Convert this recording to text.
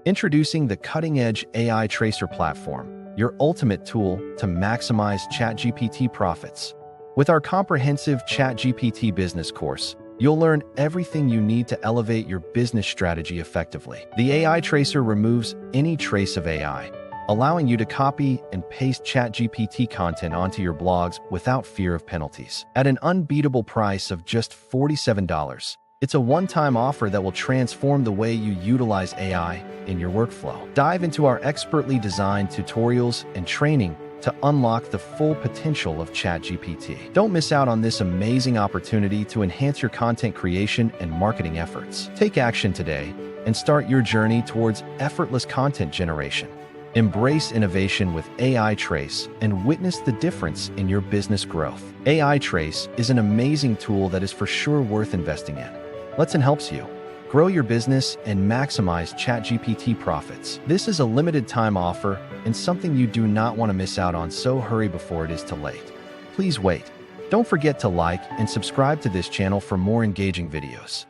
Introducing the cutting-edge AI Tracer platform, your ultimate tool to maximize ChatGPT profits. With our comprehensive ChatGPT Business Course, you'll learn everything you need to elevate your business strategy effectively. The AI Tracer removes any trace of AI, allowing you to copy and paste ChatGPT content onto your blogs without fear of penalties. At an unbeatable price of just $47, it's a one-time offer that will transform the way you utilize AI in your workflow. Dive into our expertly designed tutorials and training to unlock the full potential of ChatGPT. Don't miss out on this amazing opportunity to enhance your content creation and marketing efforts. Take action today and start your journey towards effortless content generation. Embrace innovation with AI Trace and witness the difference in your business growth. AI Trace is an amazing tool that is for sure worth investing in. Let's help you grow your business and maximize ChatGPT profits. This is a limited time offer and something you do not want to miss out on, so hurry before it is too late. Please wait. Don't forget to like and subscribe to this channel for more engaging videos.